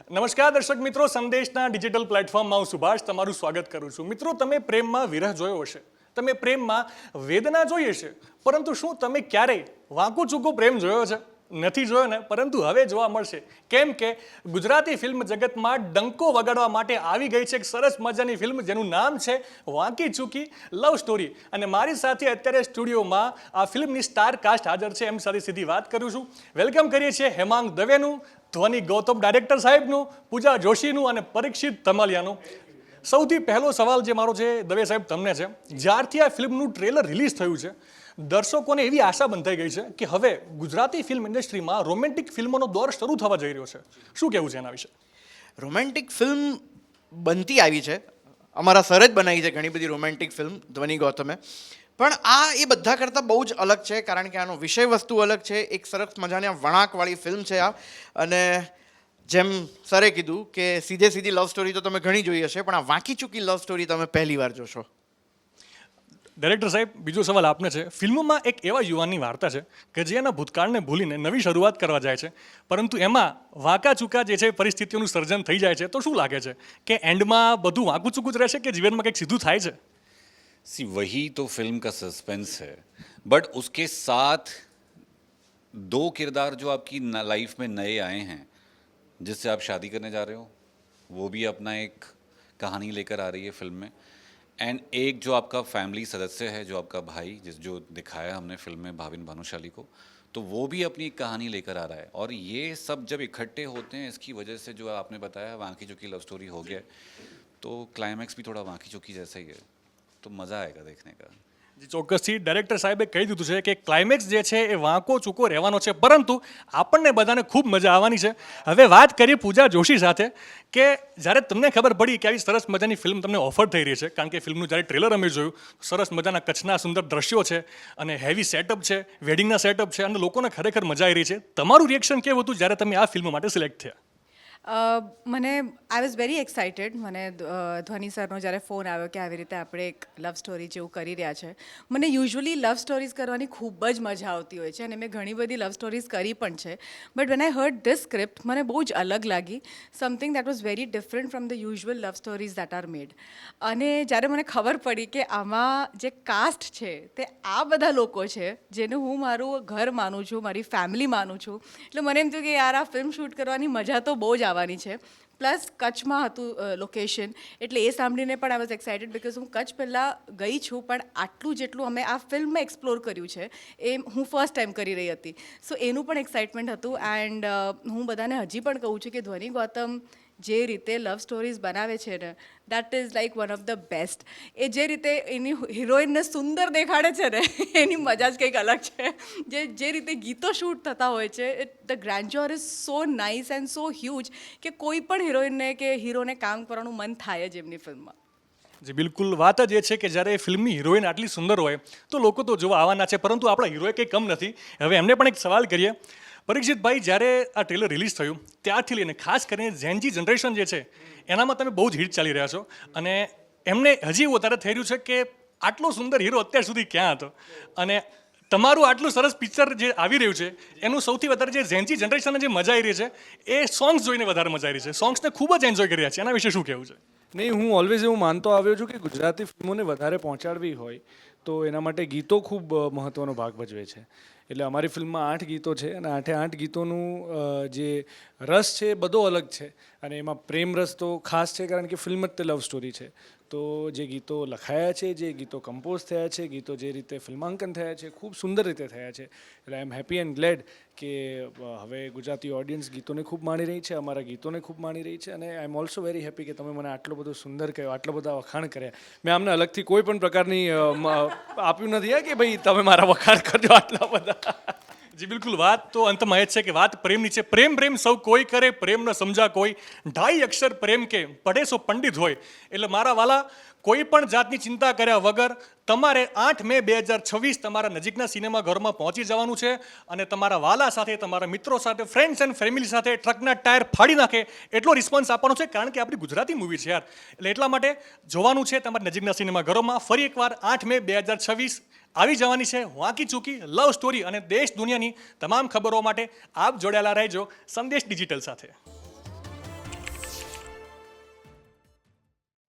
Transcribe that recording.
નમસ્કાર દર્શક મિત્રો, સંદેશના ડિજિટલ પ્લેટફોર્મમાં હું સુભાષ તમારું સ્વાગત કરું છું. મિત્રો, તમે પ્રેમમાં વિરહ જોયો હશે, તમે પ્રેમમાં વેદના જોઈ હશે, પરંતુ શું તમે ક્યારેય વાંકું ચૂકું પ્રેમ જોયો છે? નથી જોયો ને, પરંતુ હવે જોવા મળશે. કેમ કે ગુજરાતી ફિલ્મ જગતમાં ડંકો વગાડવા માટે આવી ગઈ છે એક સરસ મજાની ફિલ્મ જેનું નામ છે વાંકી ચૂકી લવ સ્ટોરી. અને મારી સાથે અત્યારે સ્ટુડિયોમાં આ ફિલ્મની સ્ટાર કાસ્ટ હાજર છે. એમ સાથે સીધી વાત કરું છું. વેલકમ કરીએ છીએ હેમાંગ દવેનું, ધ્વનિ ગૌતમ ડાયરેક્ટર સાહેબનું, પૂજા જોશીનું અને પરીક્ષિત ધમાલિયાનું. સૌથી પહેલો સવાલ જે મારો છે દવે સાહેબ તમને છે, જ્યારથી આ ફિલ્મનું ટ્રેલર રિલીઝ થયું છે દર્શકોને એવી આશા બંધાઈ ગઈ છે કે હવે ગુજરાતી ફિલ્મ ઇન્ડસ્ટ્રીમાં રોમેન્ટિક ફિલ્મોનો દોર શરૂ થવા જઈ રહ્યો છે. શું કહેવું છે એના વિશે? રોમેન્ટિક ફિલ્મ બનતી આવી છે, અમારા સરે જ બનાવી છે ઘણી બધી રોમેન્ટિક ફિલ્મ ધ્વનિ ગૌતમે, પણ આ એ બધા કરતાં બહુ જ અલગ છે કારણ કે આનો વિષય વસ્તુ અલગ છે. એક સરસ મજાની વળાંકવાળી ફિલ્મ છે આ. અને જેમ સરે કીધું કે સીધી લવ સ્ટોરી તો તમે ઘણી જોઈ હશે, પણ આ વાંકી ચૂકી લવ સ્ટોરી તમે પહેલી વાર જોશો. ડાયરેક્ટર સાહેબ, બીજો સવાલ આપને છે. ફિલ્મમાં એક એવા યુવાનની વાર્તા છે કે જે એના ભૂતકાળને ભૂલીને નવી શરૂઆત કરવા જાય છે, પરંતુ એમાં વાંકા ચૂકા જે છે પરિસ્થિતિઓનું સર્જન થઈ જાય છે. તો શું લાગે છે કે એન્ડમાં બધું વાંકું ચૂકું જ રહેશે કે જીવનમાં કંઈક સીધું થાય છે? सी वही तो फिल्म का सस्पेंस है, बट उसके साथ दो किरदार जो आपकी लाइफ में नए आए हैं, जिससे आप शादी करने जा रहे हो, वो भी अपना एक कहानी लेकर आ रही है फिल्म में. एंड एक जो आपका फैमिली सदस्य है, जो आपका भाई, जो दिखाया हमने फिल्म में भाविन भानुशाली को, तो वो भी अपनी एक कहानी लेकर आ रहा है. और ये सब जब इकट्ठे होते हैं, इसकी वजह से जो आपने बताया वांकी चूकी लव स्टोरी हो गया, तो क्लाइमैक्स भी थोड़ा वांकी चूकी जैसा ही है, तो मज़ा आएगा देखने का. જી ચોક્કસથી ડાયરેક્ટર સાહેબે કહી દીધું છે કે ક્લાઇમેક્સ જે છે એ વાંકો ચૂકો રહેવાનો છે, પરંતુ આપણને બધાને ખૂબ મજા આવવાની છે. હવે વાત કરીએ પૂજા જોશી સાથે કે જ્યારે તમને ખબર પડી કે આવી સરસ મજાની ફિલ્મ તમને ઓફર થઈ રહી છે, કારણ કે ફિલ્મનું જ્યારે ટ્રેલર અમે જોયું, સરસ મજાના કચ્છના સુંદર દ્રશ્યો છે અને હેવી સેટઅપ છે, વેડિંગના સેટઅપ છે અને લોકોને ખરેખર મજા આવી રહી છે. તમારું રિએક્શન કેવું હતું જ્યારે તમે આ ફિલ્મ માટે સિલેક્ટ થયા? મને આઈ વોઝ વેરી એક્સાઇટેડ. મને ધ્વનિ સરનો જ્યારે ફોન આવ્યો કે આવી રીતે આપણે એક લવ સ્ટોરી જેવું કરી રહ્યા છે. મને યુઝ્યુઅલી લવ સ્ટોરીઝ કરવાની ખૂબ જ મજા આવતી હોય છે અને મેં ઘણી બધી લવ સ્ટોરીઝ કરી પણ છે, but when I heard this script મને બહુ જ અલગ લાગી. Something that was very different from the usual love stories that are made. અને જ્યારે મને ખબર પડી કે આમાં જે કાસ્ટ છે તે આ બધા લોકો છે જેને હું મારું ઘર માનું છું, મારી ફેમિલી માનું છું, એટલે મને એમ થયું કે યાર આ ફિલ્મ શૂટ કરવાની મજા તો બહુ જ આવવાની છે. પ્લસ કચ્છમાં હતું લોકેશન, એટલે એ સાંભળીને પણ આઈ વોઝ એક્સાઇટેડ બિકોઝ હું કચ્છ પહેલાં ગઈ છું, પણ આટલું જેટલું અમે આ ફિલ્મમાં એક્સપ્લોર કર્યું છે એ હું ફર્સ્ટ ટાઈમ કરી રહી હતી. સો એનું પણ એક્સાઇટમેન્ટ હતું. એન્ડ હું બધાને હજી પણ કહું છું કે ધ્વનિ ગૌતમ જે રીતે લવ સ્ટોરીઝ બનાવે છે ને, that is like one of the best. એ જે રીતે એની હિરોઈનને સુંદર દેખાડે છે ને એની મજા જ કંઈક અલગ છે. જે રીતે ગીતો શૂટ થતા હોય છે, the grandeur is so nice and so huge કે કોઈ પણ હિરોઈનને કે હીરોને કામ કરવાનું મન થાય જ એમની ફિલ્મમાં. જી બિલકુલ, વાત જ એ છે કે જ્યારે ફિલ્મની હિરોઈન આટલી સુંદર હોય તો લોકો તો જોવા આવવાના છે, પરંતુ આપણા હિરોએ કંઈ કમ નથી. હવે એમને પણ એક સવાલ કરીએ. પરીક્ષિતભાઈ, જ્યારે આ ટ્રેલર રિલીઝ થયું ત્યારથી લઈને ખાસ કરીને ઝેનજી જનરેશન જે છે એનામાં તમે બહુ જ હિટ ચાલી રહ્યા છો અને એમને હજી એવું વધારે થઈ રહ્યું છે કે આટલો સુંદર હીરો અત્યાર સુધી ક્યાં હતો. અને તમારું આટલું સરસ પિક્ચર જે આવી રહ્યું છે એનું સૌથી વધારે જે ઝેનજી જનરેશનને જે મજા આવી રહી છે એ સોંગ્સ જોઈને વધારે મજા આવી રહી છે. સોંગ્સને ખૂબ જ એન્જોય કરી રહ્યા છે. એના વિશે શું કહેવું છે? નહીં, હું ઓલવેઝ એવું માનતો આવ્યો છું કે ગુજરાતી ફિલ્મોને વધારે પહોંચાડવી હોય તો એના માટે ગીતો ખૂબ મહત્ત્વનો ભાગ ભજવે છે. એટલે અમારી ફિલ્મમાં 8 ગીતો છે અને 8 ગીતોનું જે રસ છે એ બધો અલગ છે અને એમાં પ્રેમ રસ તો ખાસ છે કારણ કે ફિલ્મ જ તે લવ સ્ટોરી છે. તો જે ગીતો લખાયા છે, જે ગીતો કમ્પોઝ થયા છે, ગીતો જે રીતે ફિલ્માંકન થયા છે, ખૂબ સુંદર રીતે થયા છે. એટલે આઈ એમ હેપી એન્ડ ગ્લેડ કે હવે ગુજરાતી ઓડિયન્સ ગીતોને ખૂબ માણી રહી છે, અમારા ગીતોને ખૂબ માણી રહી છે. અને આઈ એમ ઓલ્સો વેરી હેપી કે તમે મને આટલો બધો સુંદર કહ્યો, આટલા બધા વખાણ કર્યા. મેં આમને અલગથી કોઈ પણ પ્રકારની આપ્યું નથી કે ભાઈ તમે મારા વખાણ કરજો આટલા બધા. જી બિલકુલ, વાત તો અંતમાં એ જ છે કે વાત પ્રેમની છે. પ્રેમ પ્રેમ સૌ કોઈ કરે, પ્રેમ ન સમજા કોઈ, 2.5 અક્ષર પ્રેમ કે પઢે સો પંડિત હોય. એટલે મારા વાલા, કોઈ પણ જાતની ચિંતા કર્યા વગર તમારે 8 મે 2026 તમારા નજીકના સિનેમાઘરમાં પહોંચી જવાનું છે અને તમારા વાલા સાથે, તમારા મિત્રો સાથે, ફ્રેન્ડ્સ એન્ડ ફેમિલી સાથે ટ્રકના ટાયર ફાડી નાખે એટલો રિસ્પોન્સ આપવાનો છે, કારણ કે આપણી ગુજરાતી મૂવી છે યાર. એટલે એટલા માટે જોવાનું છે તમારા નજીકના સિનેમાઘરોમાં. ફરી એકવાર 8 મે 2026 આવી જવાની છે વાંકી ચૂકી લવ સ્ટોરી. અને દેશ દુનિયાની તમામ ખબરો માટે આપ જોડાયેલા રહેજો સંદેશ ડિજિટલ સાથે.